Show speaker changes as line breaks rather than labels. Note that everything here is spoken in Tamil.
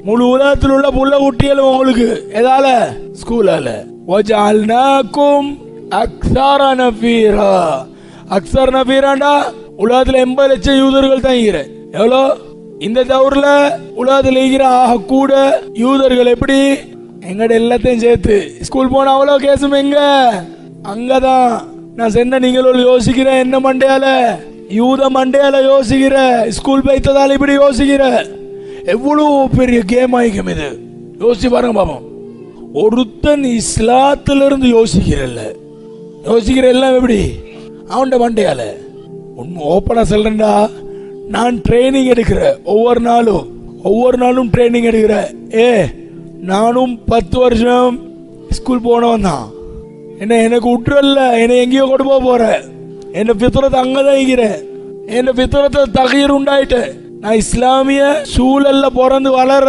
முழு உலகத்தில் உள்ள புள்ள குட்டிகளும் உங்களுக்கு எதால ஸ்கூலால வஜஅல்னாக்கும் அக்ஸர நஃபீரா. அக்ஸர் நஃபீராண்டா உலகத்துல 80 லட்சம் யூதர்கள் தான் இருக்கிற. எவ்வளோ இந்த தௌர்ல உலகத்தில் இருக்கிற ஆக கூட யூதர்கள் எப்படி எங்கட எல்லாத்தையும் சேர்த்து ஸ்கூல் போன அவ்வளோ கேசும் எங்க அங்கதான். நான் சென்ன நீங்களும் யோசிக்கிற என்ன மண்டையால யூத மண்டையால யோசிக்கிற ஸ்கூல் பைத்ததால இப்படி யோசிக்கிற எவ்வளவு பெரிய கேம் ஆயிக்கும் இது. யோசிச்சு பாருங்க பாப்போம். ஒருத்தன் இஸ்லாத்திலிருந்து யோசிக்கிறல்ல யோசிக்கிற எல்லாம் எப்படி அவன்ட மண்டையால. உண்மை ஓப்பனா சொல்றேன்டா, நான் ட்ரைனிங் எடுக்கிறேன் ஒவ்வொரு நாளும் ட்ரைனிங் எடுக்கிறேன். நானும் 10 வருஷம் ஸ்கூல் போனவன் தான். என்ன எனக்கு விட்டுறல, என்னை எங்கேயோ கொண்டு போற. என்ன பித்தரத்தை அங்கதான் இருக்கிறேன். என்ன பித்தரத்தை தகீர் உண்டாயிட்டேன். நான் இஸ்லாமிய சூழல்ல பிறந்து வளர